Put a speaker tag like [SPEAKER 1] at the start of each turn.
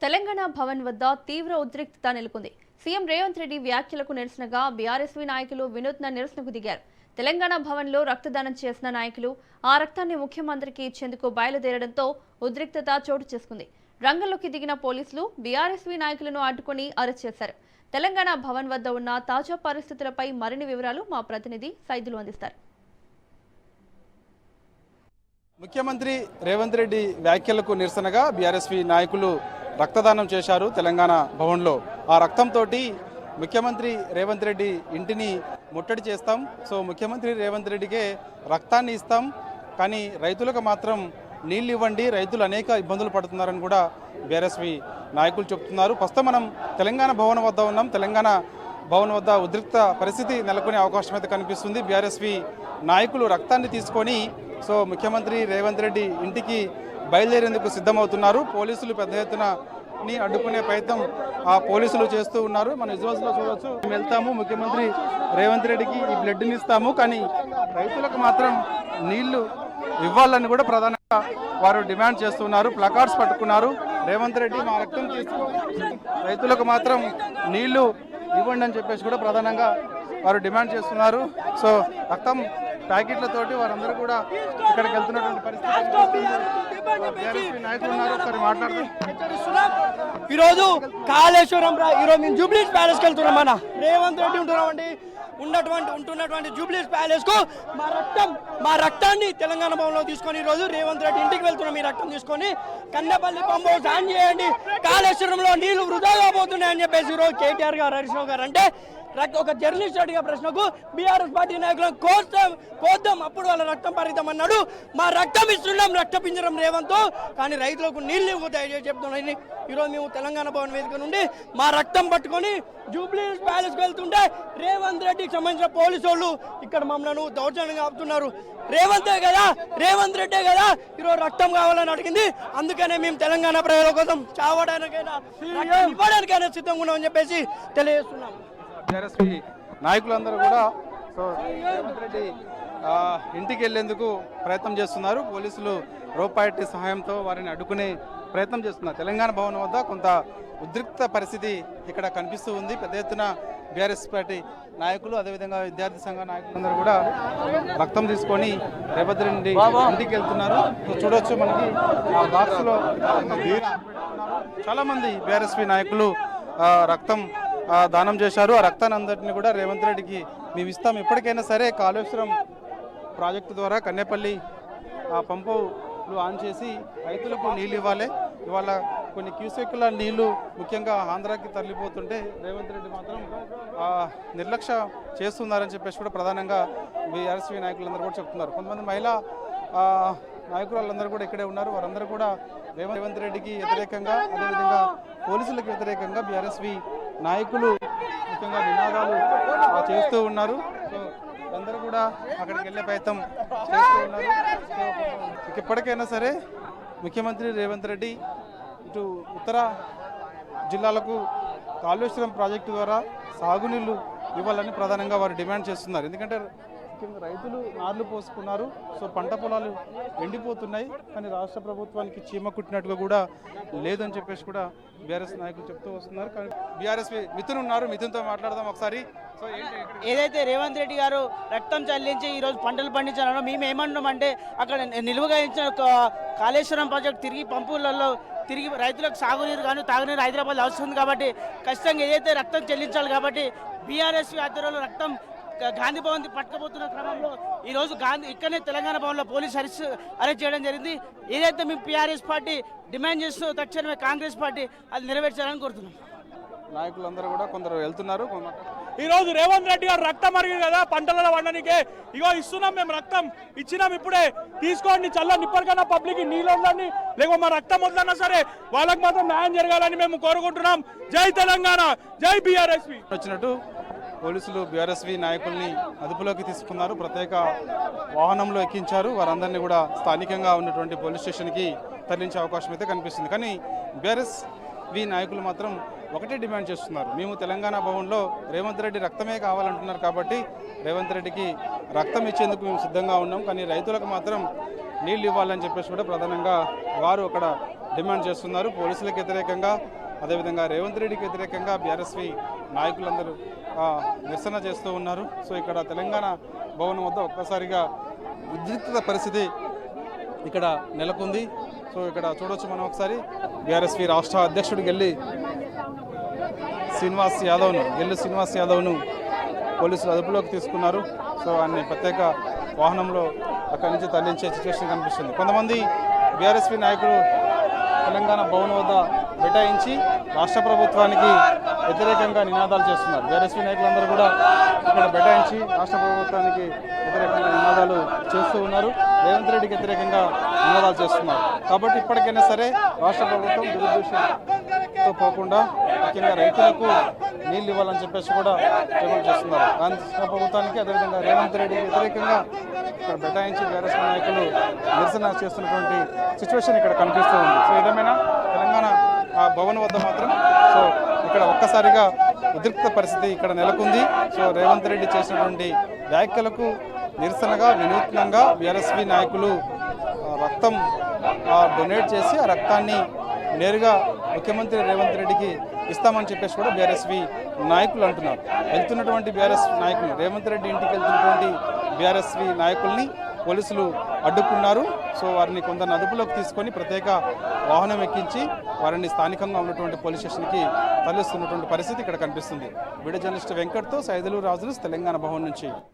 [SPEAKER 1] తెలంగాణ భవన్ వద్ద తీవ్ర ఉద్రిక్తత నెలకొంది. సీఎం రేవంత్ రెడ్డి వ్యాఖ్యలకు నిరసనగా బీఆర్ఎస్వీ నాయకులు వినూత్న నిరసనకు దిగారు. తెలంగాణ భవన్లో రక్తదానం చేసిన నాయకులు ఆ రక్తాన్ని ముఖ్యమంత్రికి ఇచ్చేందుకు బయలుదేరడంతో ఉద్రిక్తత చోటు చేసుకుంది. రంగంలోకి దిగిన పోలీసులు బీఆర్ఎస్వీ నాయకులను అడ్డుకుని అరెస్ట్ చేశారు. తెలంగాణ భవన్ వద్ద ఉన్న తాజా పరిస్థితులపై మరిన్ని వివరాలు మా ప్రతినిధి సైదులు అందిస్తారు.
[SPEAKER 2] ముఖ్యమంత్రి రేవంత్ రెడ్డి వ్యాఖ్యలకు నిరసనగా బీఆర్ఎస్వీ నాయకులు రక్తదానం చేశారు తెలంగాణ భవన్లో. ఆ రక్తంతో ముఖ్యమంత్రి రేవంత్ రెడ్డి ఇంటిని ముట్టడి చేస్తాం, సో ముఖ్యమంత్రి రేవంత్ రెడ్డికే రక్తాన్ని ఇస్తాం, కానీ రైతులకు మాత్రం నీళ్ళు ఇవ్వండి, రైతులు అనేక ఇబ్బందులు పడుతున్నారని కూడా బీఆర్ఎస్వీ నాయకులు చెప్తున్నారు. ప్రస్తుతం మనం తెలంగాణ భవన్ వద్ద ఉన్నాం. తెలంగాణ భవన్ వద్ద ఉద్రిక్త పరిస్థితి నెలకొనే అవకాశం అయితే కనిపిస్తుంది. బీఆర్ఎస్వీ నాయకులు రక్తాన్ని తీసుకొని సో ముఖ్యమంత్రి రేవంత్ రెడ్డి ఇంటికి బయలుదేరేందుకు సిద్ధమవుతున్నారు. పోలీసులు పెద్ద ఎత్తున అడ్డుకునే ప్రయత్నం ఆ పోలీసులు చేస్తూ ఉన్నారు. మన విజువల్స్లో చూడవచ్చు. మేము వెళ్తాము, ముఖ్యమంత్రి రేవంత్ రెడ్డికి ఈ బ్లడ్ని ఇస్తాము, కానీ రైతులకు మాత్రం నీళ్లు ఇవ్వాలని కూడా ప్రధానంగా వారు డిమాండ్ చేస్తున్నారు. ప్లకార్డ్స్ పట్టుకున్నారు. రేవంత్ రెడ్డి మా రక్తం తీసుకో, రైతులకు మాత్రం నీళ్లు ఇవ్వండి అని చెప్పేసి కూడా ప్రధానంగా వారు డిమాండ్ చేస్తున్నారు. సో రక్తం ప్యాకెట్లతోటి వారందరూ కూడా ఇక్కడికి వెళ్తున్నటువంటి పరిస్థితి. నాయకులు ఉన్నారు, ఒకసారి మాట్లాడుతూ
[SPEAKER 3] ఈరోజు కాళేశ్వరం ఈరోజు మేము జూబ్లీస్ ప్యాలెస్కి వెళ్తున్నాం. మన రేవంత్ రెడ్డి ఉంటున్నటువంటి జూబ్లీస్ ప్యాలెస్ కు మా రక్తాన్ని తెలంగాణ భవన్లో తీసుకొని ఈరోజు రేవంత్ రెడ్డి ఇంటికి వెళ్తున్నాం. ఈ రక్తం తీసుకొని కన్నపల్లి పంపు సాన్ చేయండి, కాళేశ్వరంలో నీళ్లు వృధాగా పోతున్నాయని చెప్పేసి ఈరోజు కేటీఆర్ గారు, హరీష్ రావు గారు అంటే ఒక జర్నలిస్ట్ అడిగే ప్రశ్నకు బీఆర్ఎస్ పార్టీ నాయకులను కోద్దాం, అప్పుడు వాళ్ళ రక్తం పరిగెత్తమన్నాడు. మా రక్తం ఇస్తున్నాం, రక్తపించడం రేవంత్, కానీ రైతులకు నీళ్ళు ఇవ్వతాయి చెప్తున్నాయి. ఈరోజు మేము తెలంగాణ భవన్ వేదిక నుండి మా రక్తం పట్టుకొని జూబ్లీ ప్యాలెస్కి వెళ్తుంటే రేవంత్ రెడ్డికి సంబంధించిన పోలీసు వాళ్ళు ఇక్కడ మమ్మల్ని దౌర్జన్యంగా ఆపుతున్నారు. రేవంత్ రెడ్డే కదా ఈరోజు రక్తం కావాలని అడిగింది, అందుకనే మేము తెలంగాణ ప్రజల కోసం చావడానికైనా ఇవ్వడానికైనా సిద్ధంగా ఉన్నామని చెప్పేసి తెలియజేస్తున్నాం.
[SPEAKER 2] బీఆర్ఎస్వీ నాయకులందరూ కూడా సో రేవంత్ రెడ్డి ఇంటికి వెళ్లేందుకు ప్రయత్నం చేస్తున్నారు. పోలీసులు రోపాయిటీ సహాయంతో వారిని అడ్డుకునే ప్రయత్నం చేస్తున్నారు. తెలంగాణ భవన్ వద్ద కొంత ఉద్రిక్త పరిస్థితి ఇక్కడ కనిపిస్తూ ఉంది. పెద్ద ఎత్తున బీఆర్ఎస్ పార్టీ నాయకులు, అదేవిధంగా విద్యార్థి సంఘ నాయకులందరూ కూడా రక్తం తీసుకొని రేవంత్ రెడ్డి ఇంటికి వెళ్తున్నారు. చూడొచ్చు మనకి ఆ బాక్స్లో చాలా మంది బీఆర్ఎస్వీ నాయకులు రక్తం దానం చేశారు. ఆ రక్తాన్ని అందరినీ కూడా రేవంత్ రెడ్డికి మేము ఇస్తాం, ఎప్పటికైనా సరే కాళేశ్వరం ప్రాజెక్టు ద్వారా కన్నేపల్లి పంపులు ఆన్ చేసి రైతులకు నీళ్ళు ఇవ్వాలి. ఇవాళ కొన్ని క్యూసెక్కుల నీళ్లు ముఖ్యంగా ఆంధ్రాకి తరలిపోతుంటే రేవంత్ రెడ్డి మాత్రం నిర్లక్ష్య చేస్తున్నారని చెప్పేసి కూడా ప్రధానంగా బీఆర్ఎస్వీ నాయకులందరూ కూడా చెప్తున్నారు. కొంతమంది మహిళా నాయకులందరూ కూడా ఇక్కడే ఉన్నారు. వారందరూ కూడా రేవంత్ రెడ్డికి వ్యతిరేకంగా, అదేవిధంగా పోలీసులకు వ్యతిరేకంగా బీఆర్ఎస్వీ నాయకులు ముఖ్యంగా నినాదాలు చేస్తూ ఉన్నారు. సో అందరూ కూడా అక్కడికి వెళ్ళే ప్రయత్నం చేస్తూ ఉన్నారు. సో ఇప్పటికైనా సరే ముఖ్యమంత్రి రేవంత్ రెడ్డి ఇటు ఉత్తర జిల్లాలకు కాళేశ్వరం ప్రాజెక్టు ద్వారా సాగునీళ్లు ఇవ్వాలని ప్రధానంగా వారు డిమాండ్ చేస్తున్నారు. ఎందుకంటే ముఖ్యంగా రైతులు నార్లు పోసుకున్నారు, సో పంట పొలాలు ఎండిపోతున్నాయి, కానీ రాష్ట్ర ప్రభుత్వానికి చీమ కుట్టినట్టుగా కూడా లేదని చెప్పేసి కూడా బీఆర్ఎస్ నాయకులు చెప్తూ వస్తున్నారు. కానీ బీఆర్ఎస్ మిథున్ ఉన్నారు, మిథున్తో మాట్లాడదాం ఒకసారి. సో
[SPEAKER 3] ఏదైతే రేవంత్ రెడ్డి గారు రక్తం చల్లించి ఈరోజు పంటలు పండించారో మేము ఏమంటున్నామంటే అక్కడ నిలువగా ఇచ్చిన కాళేశ్వరం ప్రాజెక్టు తిరిగి పంపులలో తిరిగి రైతులకు సాగునీరు కానీ తాగునీరు హైదరాబాద్ అవసరం కాబట్టి ఖచ్చితంగా ఏదైతే రక్తం చెల్లించాలి కాబట్టి బీఆర్ఎస్ ఆధ్వర్యంలో రక్తం గాంధీ భవన్ పట్టుకపోతున్న క్రమంలో ఈరోజు ఇక్కడనే తెలంగాణ భవన్లో పోలీసు అరెస్ట్ చేయడం జరిగింది. ఏదైతే మేము టీఆర్ఎస్ పార్టీ డిమాండ్ చేస్తూ తక్షణమే కాంగ్రెస్ పార్టీ అది నెరవేర్చాలని కోరుతున్నాం.
[SPEAKER 2] నాయకులందరూ కూడా కొందరు వెళ్తున్నారు.
[SPEAKER 4] ఈరోజు రేవంత్ రెడ్డి గారు రక్తం అడిగింది కదా పంటలలో వండనికే, ఇగో ఇస్తున్నాం, మేము రక్తం ఇచ్చినాం, ఇప్పుడే తీసుకోండి, చల్లని ఇప్పటికైనా పబ్లిక్ నీళ్ళు వద్దని లేకపోతే మా రక్తం వద్దన్నా సరే వాళ్ళకి మాత్రం న్యాయం జరగాలని మేము కోరుకుంటున్నాం. జై తెలంగాణ, జై బీఆర్ఎస్వీ.
[SPEAKER 2] వచ్చినట్టు పోలీసులు బీఆర్ఎస్వీ నాయకుల్ని అదుపులోకి తీసుకున్నారు, ప్రత్యేక వాహనంలో ఎక్కించారు. వారందరినీ కూడా స్థానికంగా ఉన్నటువంటి పోలీస్ స్టేషన్కి తరలించే అవకాశం అయితే కనిపిస్తుంది. కానీ బీఆర్ఎస్వీ నాయకులు మాత్రం ఒకటే డిమాండ్ చేస్తున్నారు. మేము తెలంగాణ భవన్లో రేవంత్ రెడ్డి రక్తమే కావాలంటున్నారు కాబట్టి రేవంత్ రెడ్డికి రక్తం ఇచ్చేందుకు మేము సిద్ధంగా ఉన్నాం, కానీ రైతులకు మాత్రం నీళ్ళు ఇవ్వాలని చెప్పేసి కూడా ప్రధానంగా వారు అక్కడ డిమాండ్ చేస్తున్నారు. పోలీసులకు వ్యతిరేకంగా అదేవిధంగా రేవంత్ రెడ్డికి వ్యతిరేకంగా బీఆర్ఎస్వి నాయకులందరూ నిరసన చేస్తూ ఉన్నారు. సో ఇక్కడ తెలంగాణ భవన్ వద్ద ఒక్కసారిగా ఉద్రిక్త పరిస్థితి ఇక్కడ నెలకొంది. సో ఇక్కడ చూడొచ్చు మనం ఒకసారి బీఆర్ఎస్వి రాష్ట్ర అధ్యక్షుడు గెల్లి శ్రీనివాస్ యాదవ్ను పోలీసులు అదుపులోకి తీసుకున్నారు. సో అన్ని ప్రత్యేక వాహనంలో అక్కడి నుంచి తరలించే సిచ్యువేషన్ కనిపిస్తుంది. కొంతమంది బీఆర్ఎస్వి నాయకులు తెలంగాణ భవన్ వద్ద బైఠాయించి రాష్ట్ర ప్రభుత్వానికి వ్యతిరేకంగా నినాదాలు చేస్తున్నారు. బీఆర్ఎస్వి నాయకులందరూ కూడా ఇక్కడ బైఠాయించి రాష్ట్ర ప్రభుత్వానికి వ్యతిరేకంగా నినాదాలు చేస్తూ ఉన్నారు. రేవంత్ రెడ్డికి వ్యతిరేకంగా నినాదాలు చేస్తున్నారు. కాబట్టి ఇప్పటికైనా సరే రాష్ట్ర ప్రభుత్వం దురుద్దేశంతో పోకుండా ముఖ్యంగా రైతులకు నీళ్లు ఇవ్వాలని చెప్పేసి కూడా డిమాండ్ చేస్తున్నారు. రాష్ట్ర ప్రభుత్వానికి అదేవిధంగా రేవంత్ రెడ్డికి వ్యతిరేకంగా ఇక్కడ బైఠాయించి బీఆర్ఎస్ నాయకులు నిరసన చేస్తున్నటువంటి సిచ్యువేషన్ ఇక్కడ కనిపిస్తూ ఉంది. సో ఏదేమైనా తెలంగాణ భవన్ వద్ద మాత్రం సో ఇక్కడ ఒక్కసారిగా ఉద్రిక్త పరిస్థితి ఇక్కడ నెలకొంది. సో రేవంత్ రెడ్డి చేసినటువంటి వ్యాఖ్యలకు నిరసనగా వినూత్నంగా బీఆర్ఎస్వి నాయకులు రక్తం డొనేట్ చేసి ఆ రక్తాన్ని నేరుగా ముఖ్యమంత్రి రేవంత్ రెడ్డికి ఇస్తామని చెప్పేసి కూడా బీఆర్ఎస్వి నాయకులు అంటున్నారు. వెళ్తున్నటువంటి బీఆర్ఎస్ నాయకులు రేవంత్ రెడ్డి ఇంటికి వెళ్తున్నటువంటి బీఆర్ఎస్వి నాయకుల్ని పోలీసులు అడ్డుకున్నారు. సో వారిని కొందరు అదుపులోకి తీసుకొని ప్రత్యేక వాహనం ఎక్కించి వారిని స్థానికంగా ఉన్నటువంటి పోలీస్ స్టేషన్కి తరలిస్తున్నటువంటి పరిస్థితి ఇక్కడ కనిపిస్తుంది. వీడియో జర్నలిస్ట్ వెంకట్తో సైదులు రాజులు తెలంగాణ భవన్ నుంచి.